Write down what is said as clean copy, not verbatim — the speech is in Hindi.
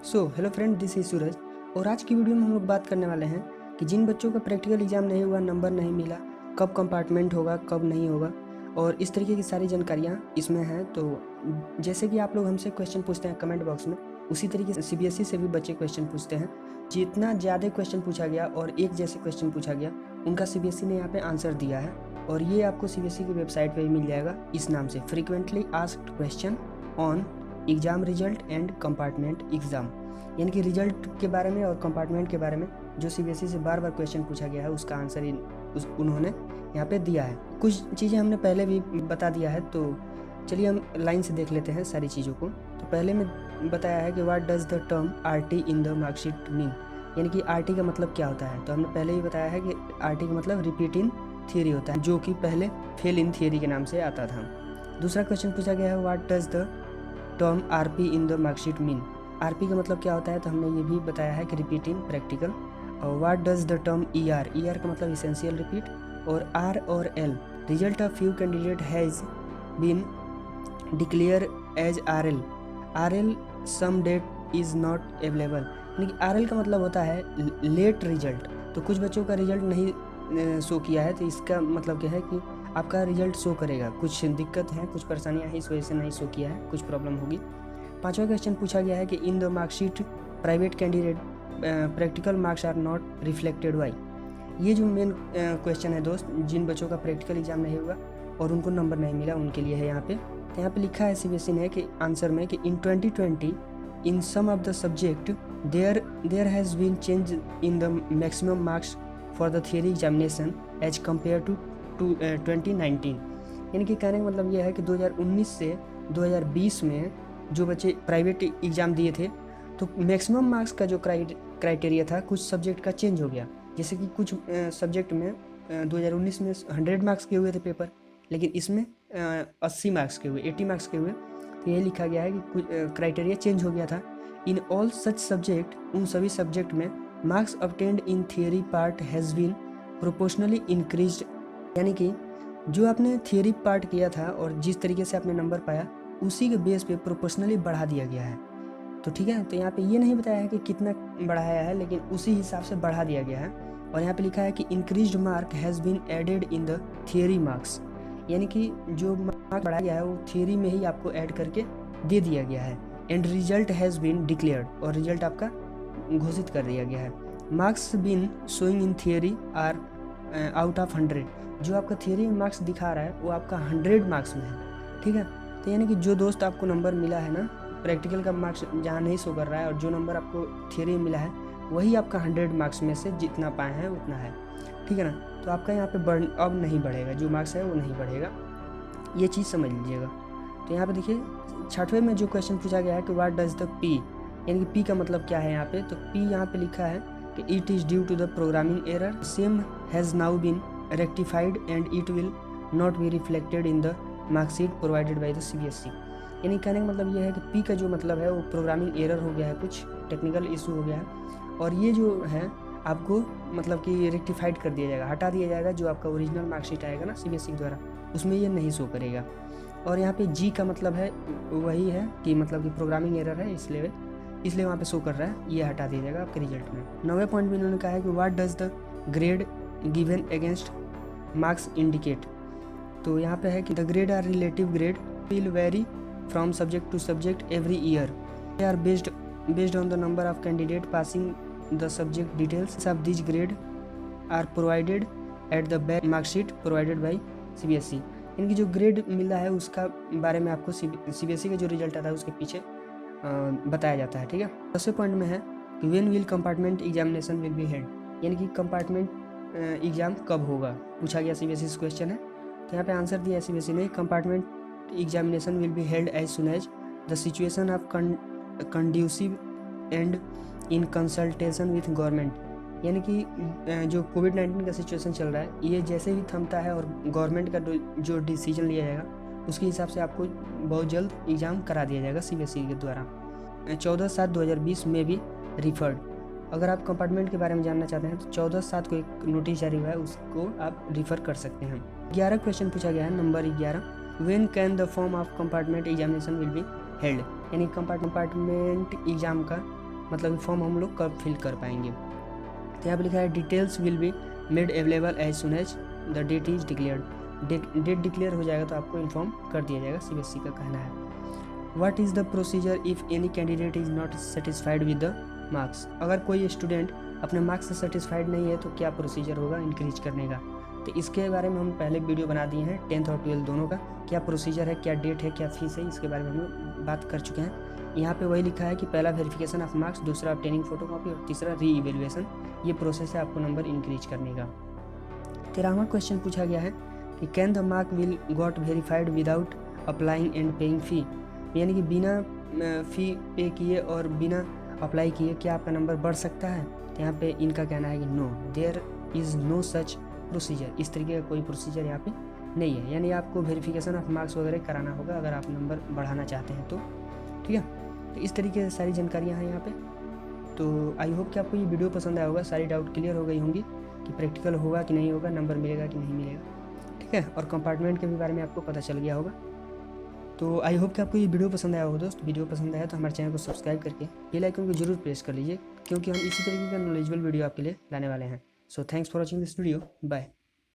हेलो फ्रेंड, दिस इज सूरज। और आज की वीडियो में हम लोग बात करने वाले हैं कि जिन बच्चों का प्रैक्टिकल एग्जाम नहीं हुआ, नंबर नहीं मिला, कब कंपार्टमेंट होगा, कब नहीं होगा, और इस तरीके की सारी जानकारियाँ इसमें हैं। तो जैसे कि आप लोग हमसे क्वेश्चन पूछते हैं कमेंट बॉक्स में, उसी तरीके से सीबीएसई से भी बच्चे क्वेश्चन पूछते हैं। जितना ज़्यादा क्वेश्चन पूछा गया और एक जैसे क्वेश्चन पूछा गया, उनका सीबीएसई ने यहाँ पे आंसर दिया है। और ये आपको सीबीएसई की वेबसाइट पर भी मिल जाएगा इस नाम से, frequently asked question on exam result and compartment exam. यानी कि रिजल्ट के बारे में और कंपार्टमेंट के बारे में जो सीबीएसई से बार बार क्वेश्चन पूछा गया है, उसका आंसर उन्होंने यहाँ पे दिया है। कुछ चीज़ें हमने पहले भी बता दिया है, तो चलिए हम लाइन से देख लेते हैं सारी चीज़ों को। तो पहले में बताया है कि what does the term RT in the marksheet mean, यानी कि आरटी का मतलब क्या होता है। तो हमने पहले ही बताया है कि आरटी का मतलब रिपीट इन थियरी होता है, जो कि पहले फेल इन थियरी के नाम से आता था। दूसरा क्वेश्चन पूछा गया है what does the term RP in the marksheet mean. RP का मतलब क्या होता है, तो हमने ये भी बताया है कि रिपीट इन प्रैक्टिकल। और what does the term ER, ER का मतलब इसेंशियल रिपीट। और आर और L, result of few candidate has been declare as RL, RL some date is not available. यानी कि आरएल का मतलब होता है लेट रिजल्ट। तो कुछ बच्चों का रिजल्ट नहीं शो किया है, तो इसका मतलब क्या है कि आपका रिजल्ट शो करेगा। कुछ दिक्कत है, कुछ परेशानियाँ हैं, इस वजह से नहीं शो किया है, कुछ प्रॉब्लम होगी। पांचवा क्वेश्चन पूछा गया है कि in the marksheet private candidate practical marks are not reflected why. ये जो मेन क्वेश्चन है दोस्त, जिन बच्चों का प्रैक्टिकल एग्जाम नहीं हुआ और उनको नंबर नहीं मिला, उनके लिए है यहाँ पे। तो यहाँ पे लिखा है सीबीएसई ने कि आंसर में कि in 2020 in some of the subject there has been change in the maximum marks for the theory examination as compare to 2019। यानी कि कहने का मतलब यह है कि 2019 से 2020 में जो बच्चे प्राइवेट एग्ज़ाम दिए थे, तो मैक्सिमम मार्क्स का जो क्राइटेरिया था कुछ सब्जेक्ट का चेंज हो गया। जैसे कि कुछ सब्जेक्ट में 2019 में 100 मार्क्स के हुए थे पेपर, लेकिन इसमें 80 मार्क्स के हुए, 80 मार्क्स के हुए। तो ये लिखा गया है कि कुछ क्राइटेरिया चेंज हो गया था। इन ऑल सच सब्जेक्ट, उन सभी सब्जेक्ट में marks obtained in theory part has been proportionally increased. यानी कि जो आपने थियरी पार्ट किया था और जिस तरीके से आपने नंबर पाया, उसी के बेस पे प्रोपोर्शनली बढ़ा दिया गया है। तो ठीक है, तो यहाँ पे ये नहीं बताया है कि कितना बढ़ाया है, लेकिन उसी हिसाब से बढ़ा दिया गया है। और यहाँ पे लिखा है कि increased mark has been added in the theory marks, यानी कि जो मार्क बढ़ाया गया है वो थियरी में ही आपको ऐड करके दे दिया गया है। And result has been declared, और रिजल्ट आपका घोषित कर दिया गया है। Marks been showing in theory are out of 100, जो आपका थियरी में मार्क्स दिखा रहा है वो आपका 100 मार्क्स में है। ठीक है, तो यानी कि जो दोस्त आपको नंबर मिला है ना, प्रैक्टिकल का मार्क्स जहाँ नहीं शो कर रहा है और जो नंबर आपको थियरी में मिला है वही आपका 100 मार्क्स में से जितना पाए हैं उतना है। ठीक है ना, तो आपका यहाँ पे अब नहीं बढ़ेगा, जो मार्क्स है वो नहीं बढ़ेगा, ये चीज़ समझ लीजिएगा। तो यहाँ पे देखिए 6वें में जो क्वेश्चन पूछा गया है कि व्हाट डज द पी, यानी कि पी का मतलब क्या है यहाँ पे। तो पी यहाँ पे लिखा है कि it is due to the programming error, same has now been rectified and it will not be reflected in the marksheet provided by the CBSE. यानी कहने का मतलब ये है कि पी का जो मतलब है वो प्रोग्रामिंग एरर हो गया है, कुछ टेक्निकल इशू हो गया है, और ये जो है आपको मतलब कि रेक्टिफाइड कर दिया जाएगा, हटा दिया जाएगा। जो आपका ओरिजिनल मार्कशीट आएगा ना सीबीएसई द्वारा, उसमें ये नहीं शो करेगा। और यहाँ पे जी का मतलब है वही है कि मतलब कि प्रोग्रामिंग एरर है, इसलिए वहाँ पे शो कर रहा है, ये हटा दिया जाएगा आपके रिजल्ट में। 9वें पॉइंट में इन्होंने कहा है कि what does the grade given against marks indicate. तो यहाँ पे है कि the grade are relative grade will vary from subject to subject every year, they are based on the number of candidate passing the subject details of this grade are provided at the back marksheet provided by CBSE. इनकी जो ग्रेड मिला है उसका बारे में आपको सीबीएसई का जो रिजल्ट आता है उसके पीछे बताया जाता है। ठीक है, 10वें पॉइंट में है कि when will compartment examination will be held, यानी कि कंपार्टमेंट एग्जाम कब होगा, पूछा गया सीबीएसई से क्वेश्चन है। तो यहाँ पे आंसर दिया है सीबीएसई ने, compartment examination will be held as soon as the situation of conducive and in consultation with government. यानी कि जो कोविड-19 का सिचुएशन चल रहा है, ये जैसे ही थमता है और गवर्नमेंट का जो डिसीजन लिया जाएगा उसके हिसाब से आपको बहुत जल्द एग्ज़ाम करा दिया जाएगा सीबीएसई के द्वारा। 14/7/2020 में भी रिफर्ड। अगर आप कंपार्टमेंट के बारे में जानना चाहते हैं तो 14/7 को एक नोटिस जारी हुआ है, उसको आप रिफ़र कर सकते हैं। 11 क्वेश्चन पूछा गया है, number 11, when can the form of compartment examination will be held, यानी कंपार्टमेंट एग्ज़ाम का मतलब फॉर्म हम लोग कब फिल कर पाएंगे। तो यहाँ पर लिखा है details will be made available as soon as the date is declared. Date declare हो जाएगा तो आपको इन्फॉर्म कर दिया जाएगा, CBSE का कहना है। What is the procedure if any candidate is not satisfied with the marks. अगर कोई स्टूडेंट अपने मार्क्स से सेटिस्फाइड नहीं है तो क्या प्रोसीजर होगा इंक्रीज करने का। तो इसके बारे में हम पहले वीडियो बना दिए हैं 10th और 12th दोनों का, क्या प्रोसीजर है, क्या डेट है, क्या फीस है, इसके बारे में हम बात कर चुके हैं। यहाँ पे वही लिखा है कि पहला वेरिफिकेशन ऑफ मार्क्स, दूसरा ऑब्टेनिंग फोटोकॉपी और तीसरा री इवेल्युएशन। ये प्रोसेस है आपको नंबर इंक्रीज करने का। 13वां क्वेश्चन पूछा गया है कि can the mark will got verified without applying and paying fee, यानी कि बिना फ़ी पे किए और बिना अप्लाई किए क्या आपका नंबर बढ़ सकता है। तो यहाँ पे इनका कहना है कि no, there is no such procedure. इस तरीके का कोई प्रोसीजर यहाँ पे नहीं है, यानी आपको वेरिफिकेशन ऑफ मार्क्स वगैरह कराना होगा अगर आप नंबर बढ़ाना चाहते हैं तो। ठीक है, तो इस तरीके से सारी जानकारियाँ हैं यहाँ पे। तो आई होप कि आपको ये वीडियो पसंद आया होगा, सारी डाउट क्लियर हो गई होंगी कि प्रैक्टिकल होगा कि नहीं होगा, नंबर मिलेगा कि नहीं मिलेगा। ठीक है, और कंपार्टमेंट के भी बारे में आपको पता चल गया होगा। तो आई होप कि आपको ये वीडियो पसंद आया होगा दोस्त। वीडियो पसंद आया तो हमारे चैनल को सब्सक्राइब करके बेल आइकन को जरूर प्रेस कर लीजिए, क्योंकि हम इसी तरीके का नॉलेजेबल वीडियो आपके लिए लाने वाले हैं। So thanks for watching this video, bye.